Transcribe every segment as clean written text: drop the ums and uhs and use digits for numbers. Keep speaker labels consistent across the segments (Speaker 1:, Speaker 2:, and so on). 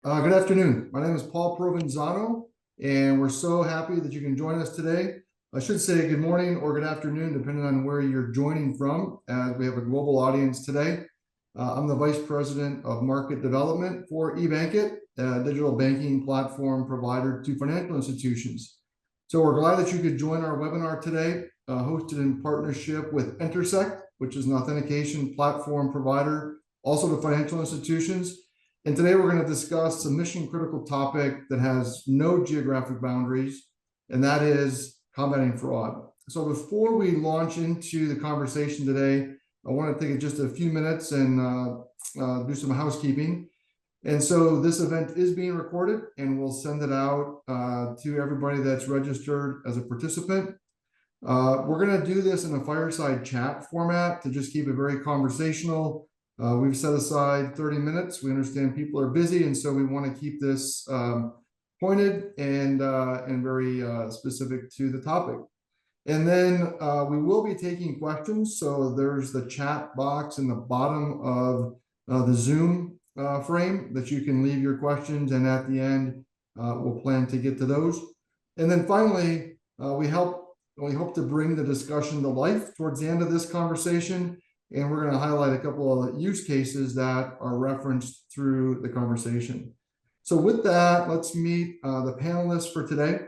Speaker 1: Good afternoon. My name is Paul Provenzano, and we're so happy that you can join us today. I should say good morning or good afternoon, depending on where you're joining from, as we have a global audience today. I'm the Vice President of Market Development for ebankIT, a digital banking platform provider to financial institutions. So we're glad that you could join our webinar today, hosted in partnership with Entersekt, which is an authentication platform provider also to financial institutions. And today we're going to discuss a mission critical topic that has no geographic boundaries, and that is combating fraud. So before we launch into the conversation today, I want to take just a few minutes and do some housekeeping. And so this event is being recorded, and we'll send it out to everybody that's registered as a participant. We're going to do this in a fireside chat format to just keep it very conversational. We've set aside 30 minutes. We understand people are busy, and so we want to keep this pointed and very specific to the topic. And then we will be taking questions. So there's the chat box in the bottom of the Zoom frame that you can leave your questions, and at the end we'll plan to get to those. And then finally, we hope to bring the discussion to life towards the end of this conversation. And we're going to highlight a couple of use cases that are referenced through the conversation. So with that, let's meet the panelists for today.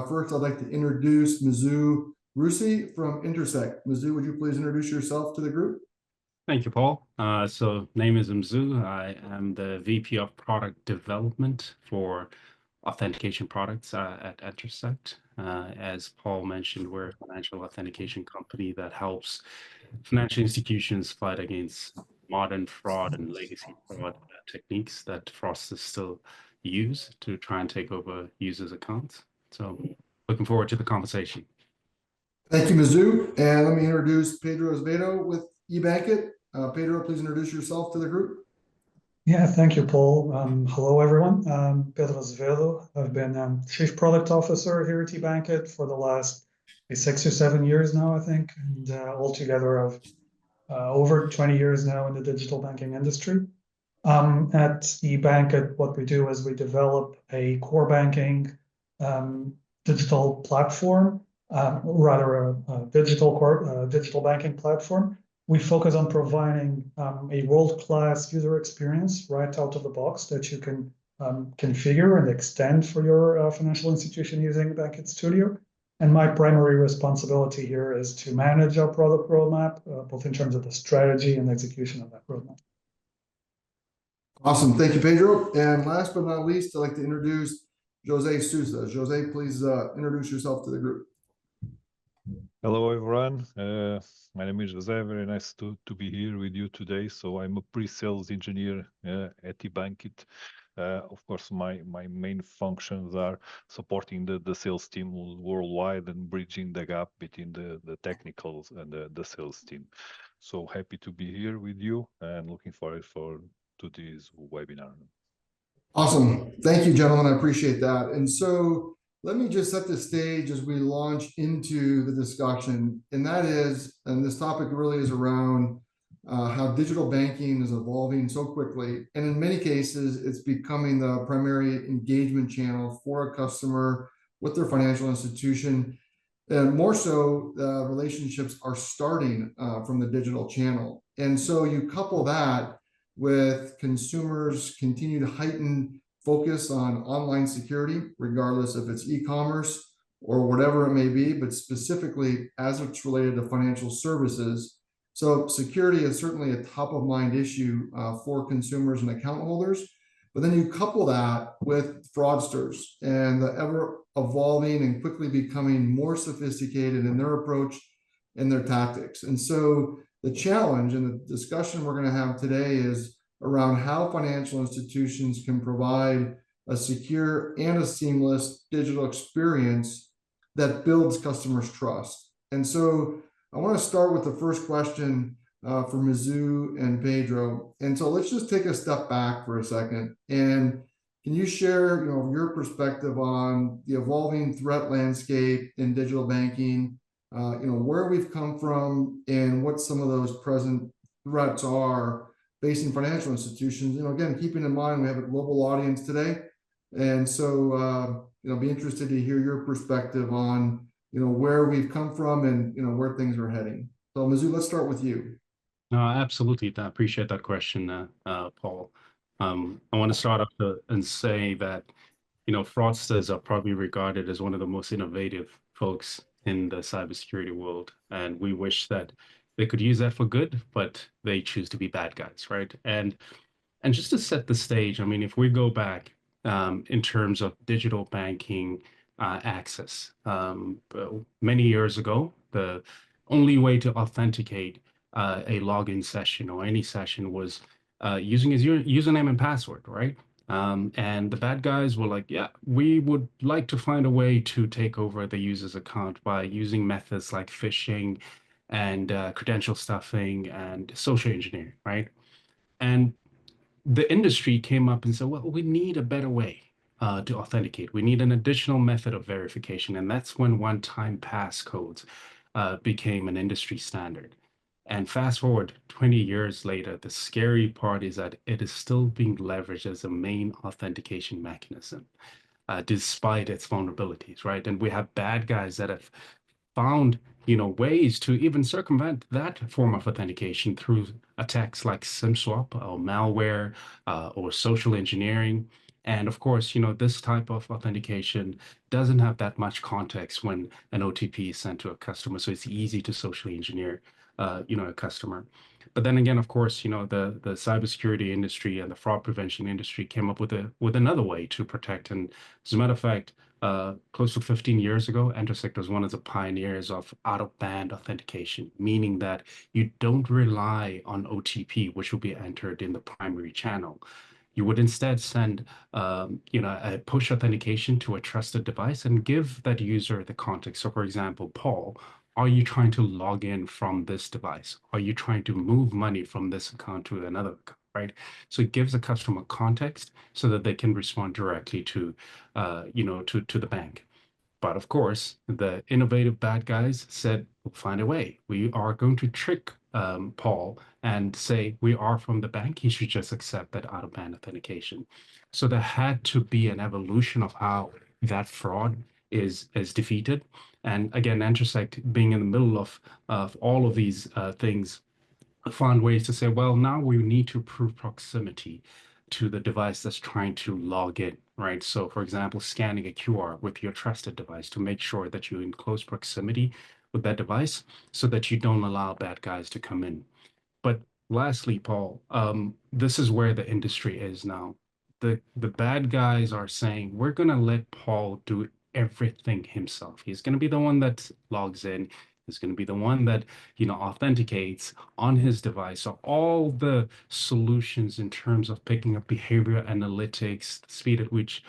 Speaker 1: First, I'd like to introduce Mizzou Rusi from Entersekt. Mizzou, would you please introduce yourself to the group?
Speaker 2: Thank you, Paul. So name is Mzu. I am the VP of Product Development for authentication products at Entersekt. As Paul mentioned, we're a financial authentication company that helps financial institutions fight against modern fraud and legacy fraud techniques that fraudsters still use to try and take over users' accounts. So looking forward to the conversation.
Speaker 1: Thank you, Mizzou. And let me introduce Pedro Azevedo with ebankIT. Pedro, please introduce yourself to the group.
Speaker 3: Yeah, thank you, Paul. Hello, everyone. Pedro Azevedo. I've been Chief Product Officer here at ebankIT for the last 6 or 7 years now, I think. And altogether, I've over 20 years now in the digital banking industry. At ebankIT, what we do is we develop a core banking digital platform, rather a digital banking platform. We focus on providing a world-class user experience right out of the box that you can configure and extend for your financial institution using ebankIT Studio. And my primary responsibility here is to manage our product roadmap, both in terms of the strategy and execution of that roadmap.
Speaker 1: Awesome. Thank you, Pedro. And last but not least, I'd like to introduce Jose Souza. Jose, please introduce yourself to the group.
Speaker 4: Hello, everyone. My name is Jose. Very nice to be here with you today. So I'm a pre-sales engineer at ebankIT. Of course, my main functions are supporting the sales team worldwide and bridging the gap between the technicals and the sales team. So happy to be here with you and looking forward to this webinar.
Speaker 1: Awesome. Thank you, gentlemen. I appreciate that. And so let me just set the stage as we launch into the discussion. And that is, and this topic really is around how digital banking is evolving so quickly. And in many cases, it's becoming the primary engagement channel for a customer with their financial institution. And more so, relationships are starting from the digital channel. And so you couple that with consumers' continued heightened focus on online security, regardless if it's e-commerce or whatever it may be, but specifically as it's related to financial services. So security is certainly a top of mind issue for consumers and account holders. But then you couple that with fraudsters and the ever evolving and quickly becoming more sophisticated in their approach and their tactics. And so the challenge and the discussion we're going to have today is around how financial institutions can provide a secure and a seamless digital experience that builds customers' trust. And so I want to start with the first question for Mizzou and Pedro. And so let's just take a step back for a second. And can you share, your perspective on the evolving threat landscape in digital banking, where we've come from and what some of those present threats are facing financial institutions. Again, keeping in mind we have a global audience today, and so be interested to hear your perspective on where we've come from and where things are heading. So, Mizzou, let's start with you.
Speaker 2: Absolutely. I appreciate that question, Paul. I want to start off and say that, fraudsters are probably regarded as one of the most innovative folks in the cybersecurity world. And we wish that they could use that for good, but they choose to be bad guys, right? And just to set the stage, I mean, if we go back in terms of digital banking access, many years ago, the only way to authenticate a login session or any session was using his username and password, right? And the bad guys were like, yeah, we would like to find a way to take over the user's account by using methods like phishing and credential stuffing and social engineering, right? And the industry came up and said, well, we need a better way to authenticate. We need an additional method of verification. And that's when one-time passcodes became an industry standard. And fast forward 20 years later, the scary part is that it is still being leveraged as a main authentication mechanism, despite its vulnerabilities, right? And we have bad guys that have found ways to even circumvent that form of authentication through attacks like SIM swap or malware or social engineering. And of course, this type of authentication doesn't have that much context when an OTP is sent to a customer, so it's easy to socially engineer, a customer. But then again, of course, the cybersecurity industry and the fraud prevention industry came up with another way to protect. And as a matter of fact, close to 15 years ago, Entersekt was one of the pioneers of out-of-band authentication, meaning that you don't rely on OTP, which will be entered in the primary channel. You would instead send, a push authentication to a trusted device and give that user the context. So, for example, Paul, are you trying to log in from this device? Are you trying to move money from this account to another account, right? So it gives a customer context so that they can respond directly to the bank. But of course, the innovative bad guys said, we'll find a way. We are going to trick Paul and say we are from the bank. He should just accept that out-of-band authentication. So there had to be an evolution of how that fraud is defeated. And again, Entersekt being in the middle of all of these things, found ways to say, well, now we need to prove proximity to the device that's trying to log in, right? So, for example, scanning a QR with your trusted device to make sure that you're in close proximity with that device so that you don't allow bad guys to come in. But lastly, Paul, this is where the industry is now. The bad guys are saying, we're going to let Paul do everything himself. He's going to be the one that logs in. He's going to be the one that, authenticates on his device. So all the solutions in terms of picking up behavior analytics, the speed at which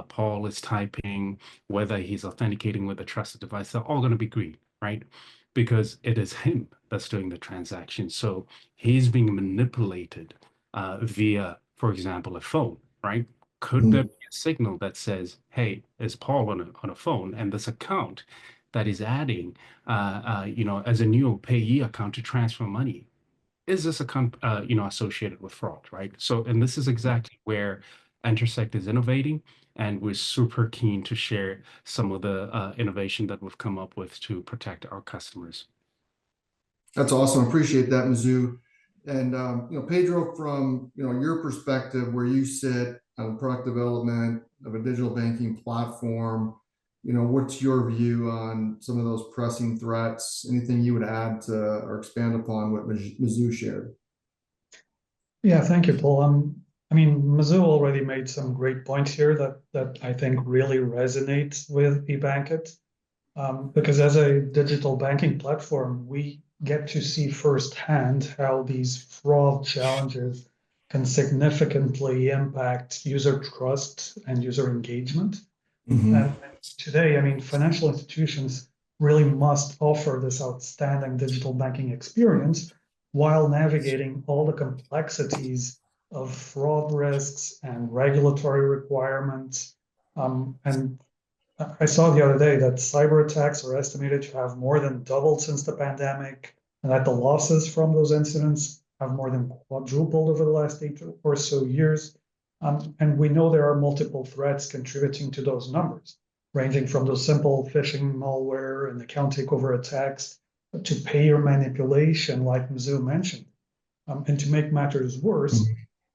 Speaker 2: Paul is typing, whether he's authenticating with a trusted device, they're all going to be green, right? Because it is him that's doing the transaction. So he's being manipulated via, for example, a phone, right? Could there be a signal that says, hey, is Paul on a phone and this account that is adding, as a new payee account to transfer money? Is this account, associated with fraud, right? So, and this is exactly where Entersekt is innovating, and we're super keen to share some of the innovation that we've come up with to protect our customers.
Speaker 1: That's awesome. Appreciate that, Mizzou. And Pedro, from your perspective, where you sit on product development of a digital banking platform, what's your view on some of those pressing threats? Anything you would add to or expand upon what Mizzou shared?
Speaker 3: Yeah, thank you, Paul. I mean, Mizzou already made some great points here that I think really resonates with ebankIT. Because as a digital banking platform, we get to see firsthand how these fraud challenges can significantly impact user trust and user engagement. And today, I mean, financial institutions really must offer this outstanding digital banking experience while navigating all the complexities of fraud risks and regulatory requirements. And I saw the other day that cyber attacks are estimated to have more than doubled since the pandemic, and that the losses from those incidents have more than quadrupled over the last 8 or so years. And we know there are multiple threats contributing to those numbers, ranging from those simple phishing malware and account takeover attacks to payer manipulation, like Mizzou mentioned. And to make matters worse,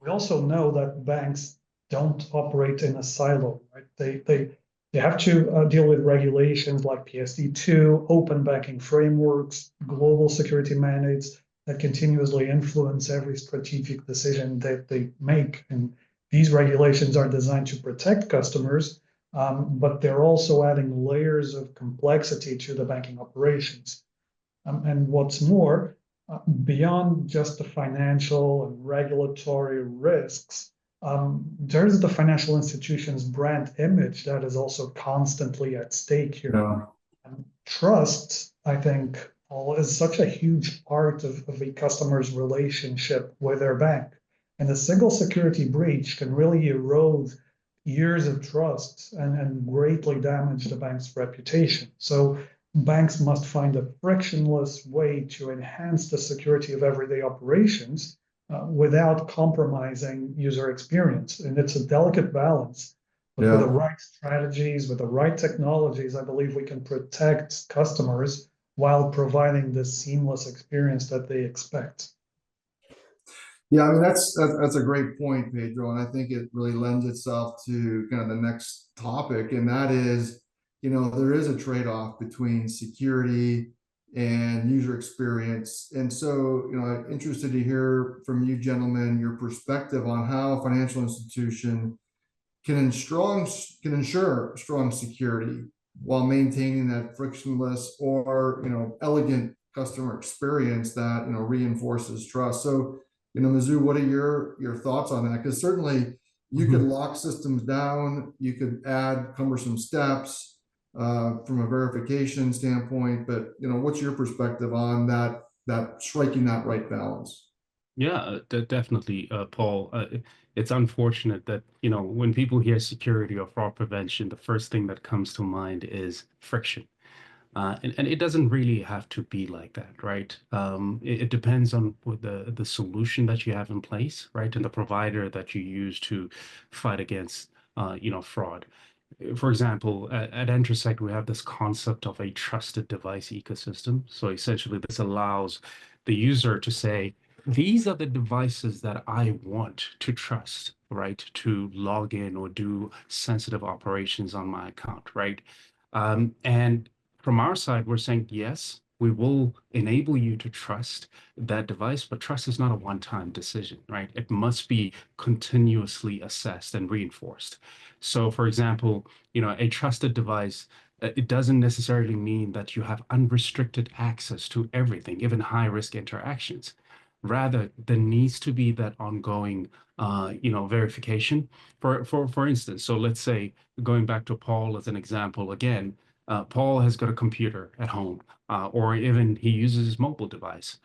Speaker 3: we also know that banks don't operate in a silo, right? They have to deal with regulations like PSD2, open banking frameworks, global security mandates that continuously influence every strategic decision that they make. And these regulations are designed to protect customers, but they're also adding layers of complexity to the banking operations. And what's more, beyond just the financial and regulatory risks, there's the financial institution's brand image that is also constantly at stake here.
Speaker 1: Yeah.
Speaker 3: And trust, I think, Paul, is such a huge part of a customer's relationship with their bank. And a single security breach can really erode years of trust and greatly damage the bank's reputation. So banks must find a frictionless way to enhance the security of everyday operations without compromising user experience. And it's a delicate balance. But with the right strategies, with the right technologies, I believe we can protect customers while providing the seamless experience that they expect.
Speaker 1: Yeah, I mean, that's a great point, Pedro, and I think it really lends itself to kind of the next topic, and that is, there is a trade-off between security and user experience. And so, I'm interested to hear from you gentlemen your perspective on how a financial institution can ensure strong security while maintaining that frictionless or elegant customer experience that reinforces trust. So, Mizzou, what are your thoughts on that? Because certainly you could lock systems down, you could add cumbersome steps from a verification standpoint, but what's your perspective on that striking that right balance?
Speaker 2: Yeah, definitely, Paul. It's unfortunate that, when people hear security or fraud prevention, the first thing that comes to mind is friction. And it doesn't really have to be like that, right? It depends on the solution that you have in place, right? And the provider that you use to fight against, fraud. For example, at Entersekt, we have this concept of a trusted device ecosystem. So essentially, this allows the user to say, these are the devices that I want to trust, right? To log in or do sensitive operations on my account, right? And from our side, we're saying, yes, we will enable you to trust that device, but trust is not a one-time decision, right? It must be continuously assessed and reinforced. So, for example, a trusted device, it doesn't necessarily mean that you have unrestricted access to everything, even high-risk interactions. Rather, there needs to be that ongoing, verification. For instance, so let's say, going back to Paul as an example again, Paul has got a computer at home, or even he uses his mobile device.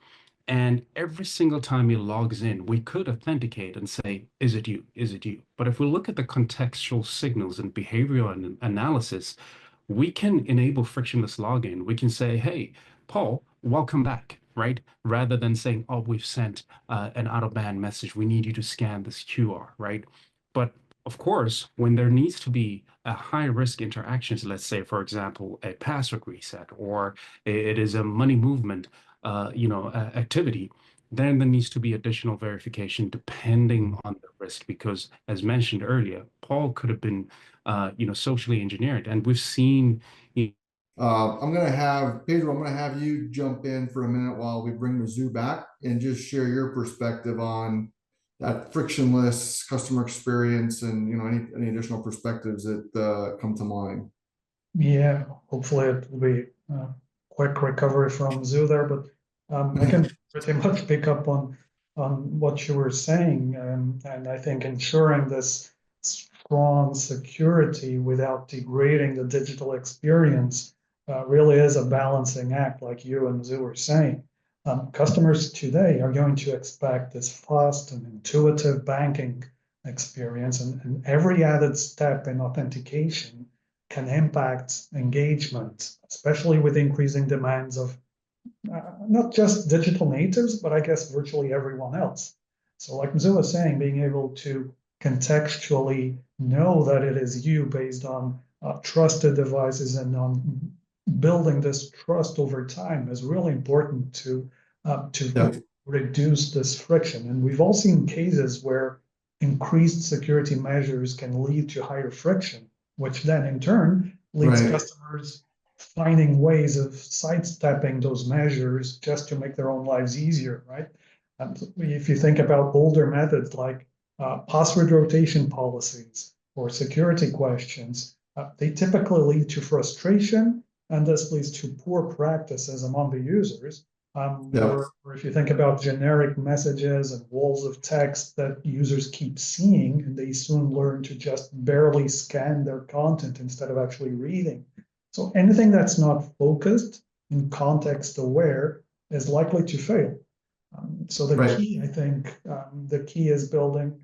Speaker 2: And every single time he logs in, we could authenticate and say, is it you? Is it you? But if we look at the contextual signals and behavioral analysis, we can enable frictionless login. We can say, hey, Paul, welcome back, right? Rather than saying, oh, we've sent an out-of-band message. We need you to scan this QR, right? But of course, when there needs to be a high-risk interactions, let's say, for example, a password reset, or it is a money movement, activity, then there needs to be additional verification depending on the risk, because as mentioned earlier, Paul could have been, socially engineered, and we've seen.
Speaker 1: I'm going to have Pedro, I'm going to have you jump in for a minute while we bring Mizzou back and just share your perspective on that frictionless customer experience and any additional perspectives that come to mind.
Speaker 3: Yeah, hopefully it will be a quick recovery from Mizzou there, but I can pretty much pick up on what you were saying, and I think ensuring this strong security without degrading the digital experience really is a balancing act, like you and Mizzou were saying. Customers today are going to expect this fast and intuitive banking experience, and every added step in authentication can impact engagement, especially with increasing demands of not just digital natives, but I guess virtually everyone else. So like Mzu was saying, being able to contextually know that it is you based on trusted devices and on building this trust over time is really important to
Speaker 1: Yeah.
Speaker 3: reduce this friction. And we've all seen cases where increased security measures can lead to higher friction, which then in turn leads
Speaker 1: Right.
Speaker 3: customers finding ways of sidestepping those measures just to make their own lives easier, right? And if you think about older methods like password rotation policies or security questions, they typically lead to frustration, and this leads to poor practices among the users.
Speaker 1: Yeah.
Speaker 3: Or if you think about generic messages and walls of text that users keep seeing, and they soon learn to just barely scan their content instead of actually reading. So anything that's not focused and context aware is likely to fail. So the
Speaker 1: Right.
Speaker 3: key, I think, the key is building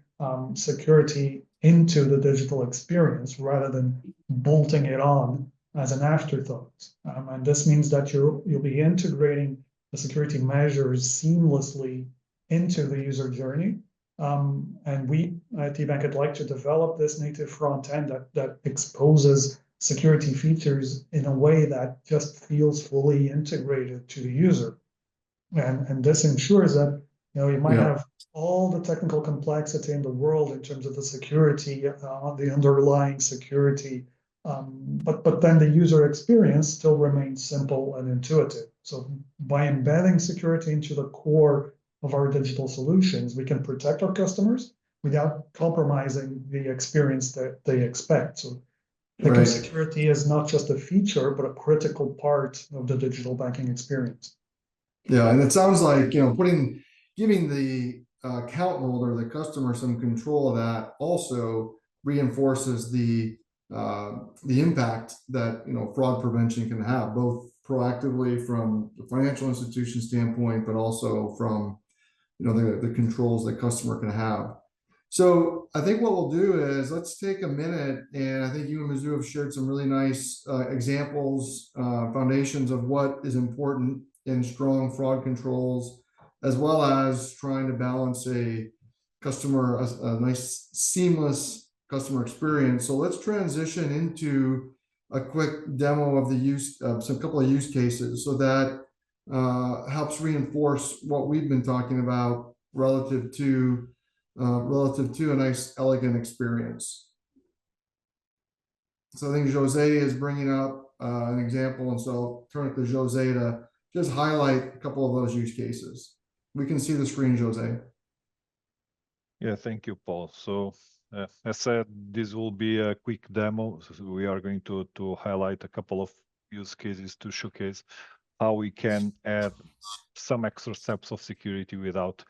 Speaker 3: security into the digital experience rather than bolting it on as an afterthought. And this means that you'll be integrating the security measures seamlessly into the user journey. And we at eBank would like to develop this native front end that exposes security features in a way that just feels fully integrated to the user. And this ensures that you might
Speaker 1: Yeah.
Speaker 3: have all the technical complexity in the world in terms of the security, the underlying security, but then the user experience still remains simple and intuitive. So by embedding security into the core of our digital solutions, we can protect our customers without compromising the experience that they expect. So think of
Speaker 1: Right.
Speaker 3: security as not just a feature, but a critical part of the digital banking experience.
Speaker 1: Yeah, and it sounds like, giving the account holder, the customer, some control of that also reinforces the impact that, fraud prevention can have, both proactively from the financial institution standpoint, but also from, the controls the customer can have. So I think what we'll do is let's take a minute, and I think you and Mizzou have shared some really nice examples, foundations of what is important in strong fraud controls, as well as trying to balance a nice seamless customer experience. So let's transition into a quick demo of the use of some couple of use cases, so that helps reinforce what we've been talking about relative to a nice, elegant experience. So I think Jose is bringing up an example, and so I'll turn it to Jose to just highlight a couple of those use cases. We can see the screen, Jose.
Speaker 4: Yeah, thank you, Paul. So as said, this will be a quick demo. So we are going to highlight a couple of use cases to showcase how we can add some extra steps of security without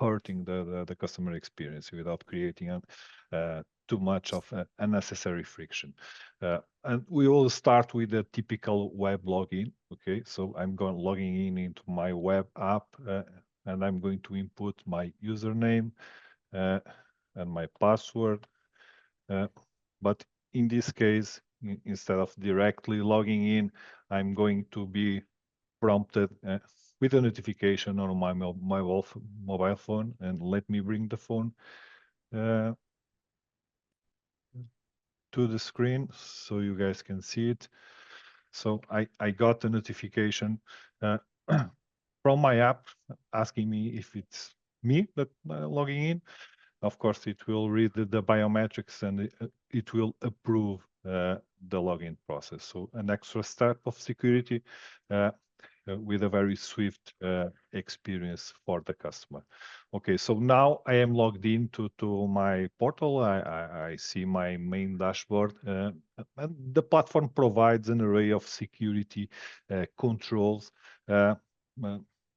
Speaker 4: hurting the customer experience, without creating too much of unnecessary friction. And we will start with a typical web login. Okay, so I'm logging in into my web app, and I'm going to input my username and my password. But in this case, instead of directly logging in, I'm going to be prompted with a notification on my mobile phone. And let me bring the phone to the screen so you guys can see it. So I got a notification from my app asking me if it's me that logging in. Of course, it will read the biometrics, and it will approve the login process. So an extra step of security with a very swift experience for the customer. Okay, so now I am logged into my portal. I see my main dashboard, and the platform provides an array of security controls,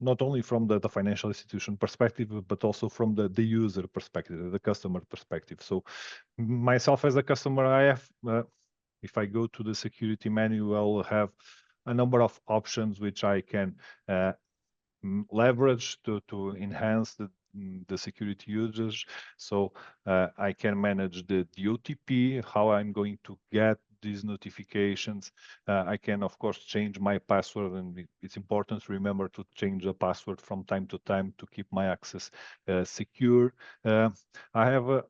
Speaker 4: not only from the financial institution perspective, but also from the user perspective, the customer perspective. So myself as a customer, I have, if I go to the security menu, I'll have a number of options which I can leverage to enhance the security users. So I can manage the OTP, how I'm going to get these notifications. I can, of course, change my password, and it's important to remember to change the password from time to time to keep my access secure. I have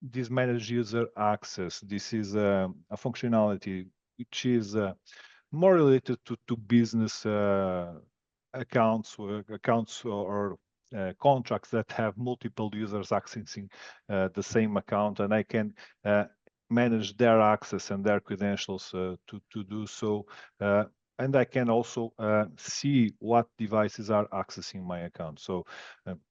Speaker 4: this managed user access. This is a functionality which is more related to business accounts or contracts that have multiple users accessing the same account, and I can manage their access and their credentials to do so. And I can also see what devices are accessing my account. So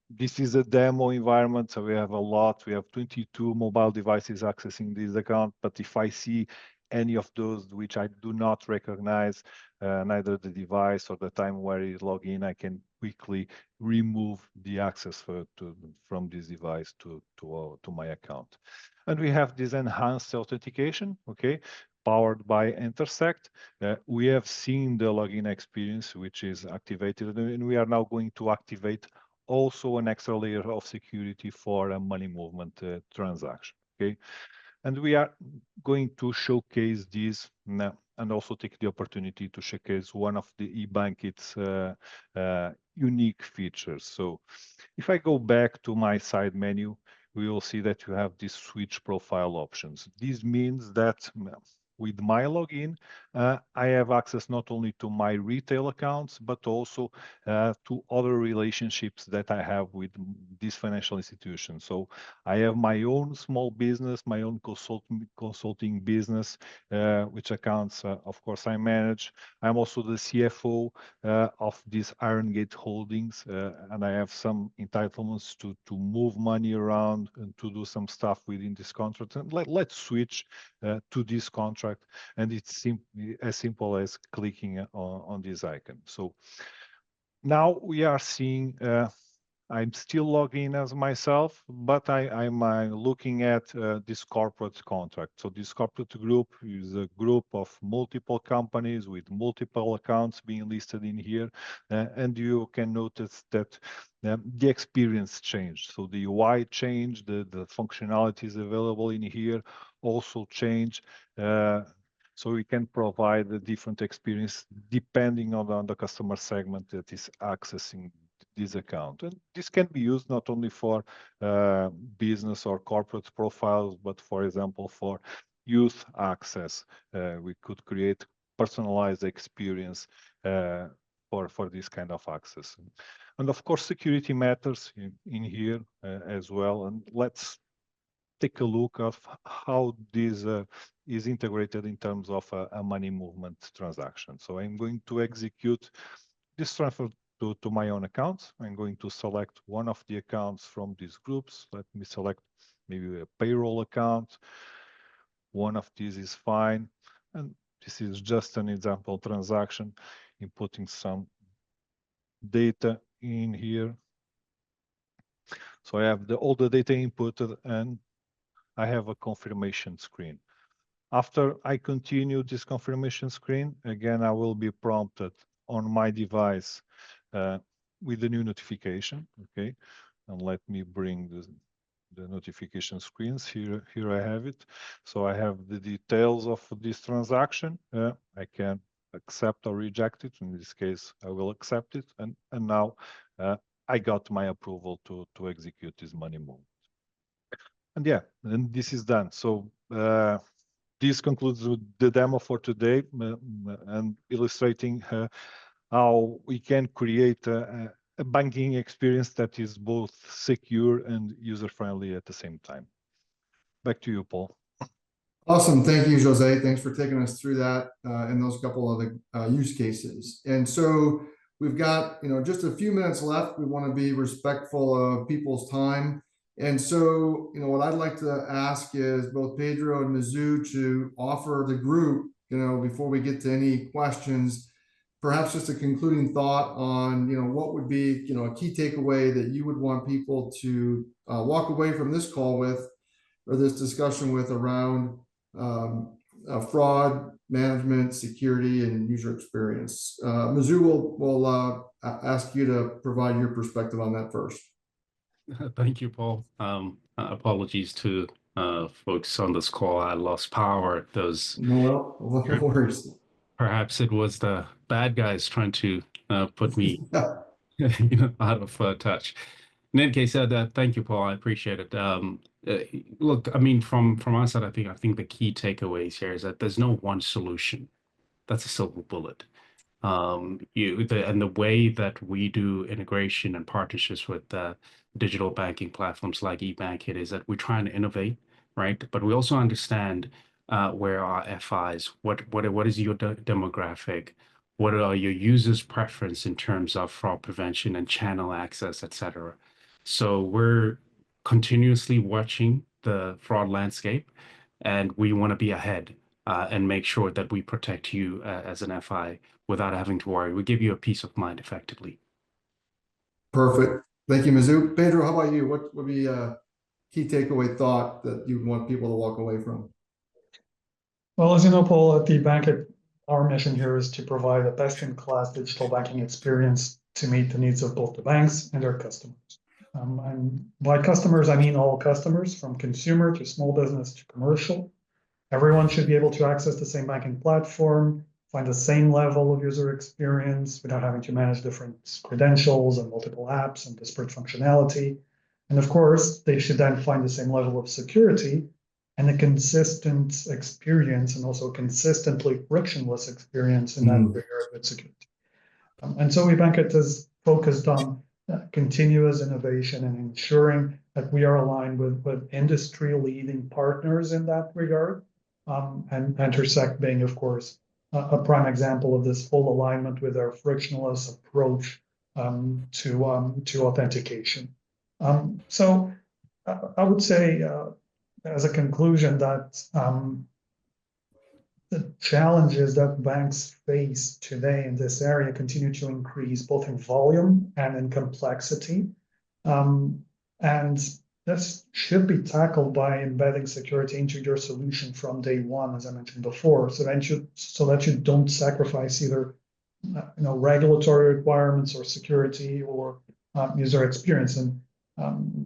Speaker 4: this is a demo environment. So we have a lot. We have 22 mobile devices accessing this account. But if I see any of those which I do not recognize, neither the device or the time where it log in, I can quickly remove the access from this device to my account. And we have this enhanced authentication, okay, powered by Entersekt. We have seen the login experience, which is activated, and we are now going to activate also an extra layer of security for a money movement transaction, okay? And we are going to showcase this and also take the opportunity to showcase one of the ebankIT's unique features. So if I go back to my side menu, we will see that you have these switch profile options. This means that with my login, I have access not only to my retail accounts, but also to other relationships that I have with these financial institutions. So I have my own small business, my own consulting business, which accounts, of course, I manage. I'm also the CFO of these Iron Gate holdings, and I have some entitlements to move money around and to do some stuff within this contract. And let's switch to this contract, and it's as simple as clicking on this icon. So now we are seeing I'm still logging as myself, but I'm looking at this corporate contract. So this corporate group is a group of multiple companies with multiple accounts being listed in here. And you can notice that the experience changed. So the UI changed, the functionalities available in here also change. So we can provide a different experience depending on the customer segment that is accessing this account. And this can be used not only for business or corporate profiles, but for example, for youth access. We could create personalized experience for this kind of access. And of course, security matters in here as well. And let's take a look of how this is integrated in terms of a money movement transaction. So I'm going to execute this transfer to my own accounts. I'm going to select one of the accounts from these groups. Let me select maybe a payroll account. One of these is fine. And this is just an example transaction, inputting some data in here. So I have all the data inputted, and I have a confirmation screen. After I continue this confirmation screen, again, I will be prompted on my device with the new notification, okay? And let me bring the notification screens. Here I have it. So I have the details of this transaction. I can accept or reject it. In this case, I will accept it. And now I got my approval to execute this money movement. And yeah, and this is done. So this concludes the demo for today and illustrating how we can create a banking experience that is both secure and user-friendly at the same time. Back to you, Paul.
Speaker 1: Awesome. Thank you, Jose. Thanks for taking us through that and those couple of the use cases. And so we've got, just a few minutes left. We want to be respectful of people's time. And so, what I'd like to ask is both Pedro and Mizzou to offer the group, before we get to any questions, perhaps just a concluding thought on, what would be, a key takeaway that you would want people to walk away from this call with, or this discussion with, around fraud management, security, and user experience. Mizzou will ask you to provide your perspective on that first.
Speaker 2: Thank you, Paul. Apologies to folks on this call. I lost power. Those
Speaker 1: No, no worries.
Speaker 2: perhaps it was the bad guys trying to put me
Speaker 1: Yeah,
Speaker 2: out of touch. In any case, thank you, Paul. I appreciate it. Look, I mean, from our side, I think the key takeaways here is that there's no one solution. That's a silver bullet. And the way that we do integration and partnerships with digital banking platforms like ebankIT is that we're trying to innovate, right? But we also understand where our FIs, what is your demographic, what are your users' preference in terms of fraud prevention and channel access, et cetera. So we're continuously watching the fraud landscape, and we want to be ahead and make sure that we protect you as an FI without having to worry. We give you a peace of mind effectively.
Speaker 1: perfect. Thank you, Mizzou. Pedro, how about you? What would be a key takeaway thought that you want people to walk away from?
Speaker 3: Well, as you know, Paul, at the ebankIT, our mission here is to provide a best-in-class digital banking experience to meet the needs of both the banks and their customers. And by customers, I mean all customers, from consumer to small business to commercial. Everyone should be able to access the same banking platform, find the same level of user experience without having to manage different credentials and multiple apps and disparate functionality. And of course, they should then find the same level of security and a consistent experience and also a consistently frictionless experience in that regard with security. And so ebankIT is focused on continuous innovation and ensuring that we are aligned with industry-leading partners in that regard. And Entersekt being, of course, a prime example of this full alignment with our frictionless approach to authentication. So I would say, as a conclusion, that the challenges that banks face today in this area continue to increase both in volume and in complexity. And this should be tackled by embedding security into your solution from day one, as I mentioned before, so that you don't sacrifice either regulatory requirements or security or user experience. And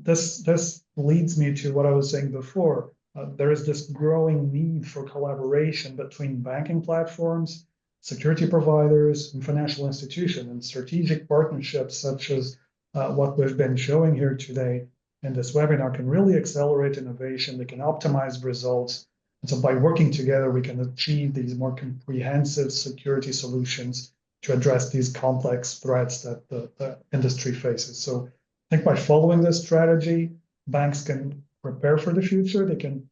Speaker 3: this leads me to what I was saying before. There is this growing need for collaboration between banking platforms, security providers, and financial institutions, and strategic partnerships such as what we've been showing here today in this webinar can really accelerate innovation. They can optimize results. And so by working together, we can achieve these more comprehensive security solutions to address these complex threats that the industry faces. So I think by following this strategy, banks can prepare for the future. They can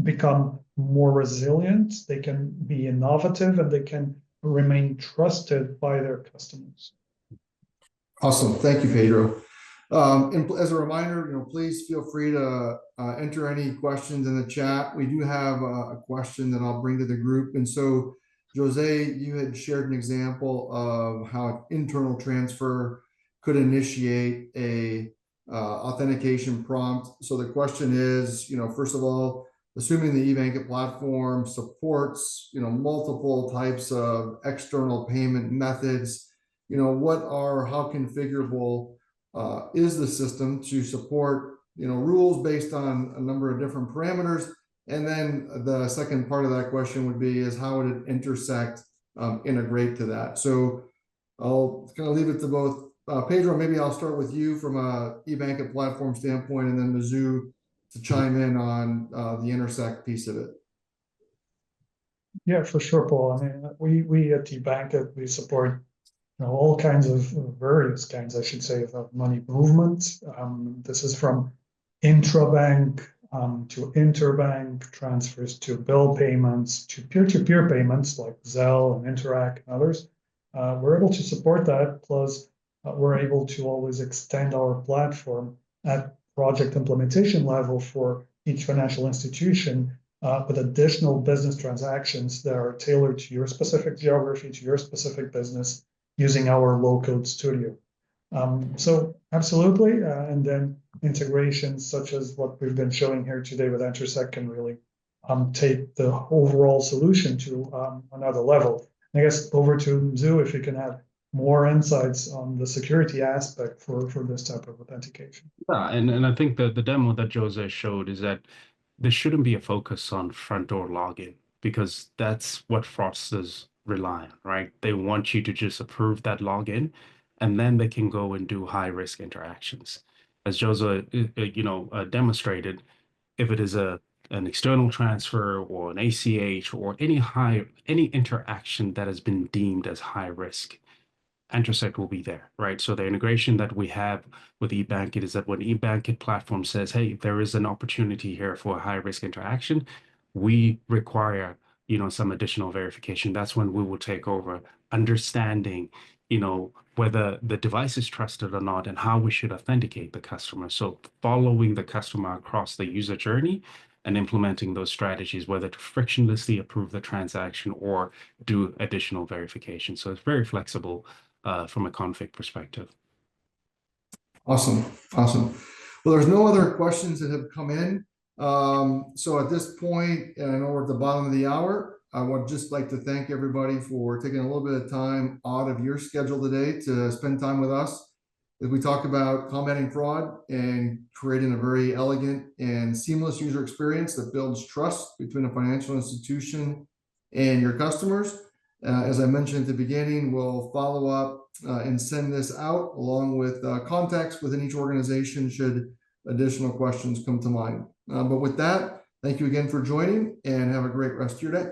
Speaker 3: become more resilient. They can be innovative, and they can remain trusted by their customers.
Speaker 1: Awesome. Thank you, Pedro. And as a reminder, please feel free to enter any questions in the chat. We do have a question that I'll bring to the group. And so, Jose, you had shared an example of how an internal transfer could initiate a authentication prompt. So the question is, first of all, assuming the ebankIT platform supports, multiple types of external payment methods, how configurable is the system to support, rules based on a number of different parameters? And then the second part of that question would be is how would it Entersekt integrate to that? So I'll kind of leave it to both. Pedro, maybe I'll start with you from a ebankIT platform standpoint, and then Mizzou to chime in on the Entersekt piece of it.
Speaker 3: Yeah, for sure, Paul. I mean, we at ebankIT, we support all kinds of various kinds, I should say, of money movement. This is from intrabank to interbank transfers to bill payments to peer-to-peer payments like Zelle and Interac and others. We're able to support that. Plus, we're able to always extend our platform at project implementation level for each financial institution with additional business transactions that are tailored to your specific geography, to your specific business, using our low-code studio. So absolutely, and then integrations such as what we've been showing here today with Entersekt can really take the overall solution to another level. I guess over to Mizzou if you can add more insights on the security aspect for this type of authentication.
Speaker 2: Yeah, and I think the demo that Jose showed is that there shouldn't be a focus on front door login because that's what fraudsters rely on, right? They want you to just approve that login and then they can go and do high risk interactions. As Jose, demonstrated, if it is an external transfer or an ACH or any interaction that has been deemed as high risk, Entersekt will be there, right? So the integration that we have with ebankIT is that when ebankIT platform says, hey, there is an opportunity here for a high risk interaction, we require, some additional verification. That's when we will take over understanding, whether the device is trusted or not and how we should authenticate the customer. So following the customer across the user journey and implementing those strategies, whether to frictionlessly approve the transaction or do additional verification. So it's very flexible from a config perspective.
Speaker 1: Awesome. Awesome. Well, there's no other questions that have come in. So at this point, and I know we're at the bottom of the hour, I would just like to thank everybody for taking a little bit of time out of your schedule today to spend time with us as we talk about combating fraud and creating a very elegant and seamless user experience that builds trust between a financial institution and your customers. As I mentioned at the beginning, we'll follow up and send this out along with contacts within each organization should additional questions come to mind. But with that, thank you again for joining and have a great rest of your day.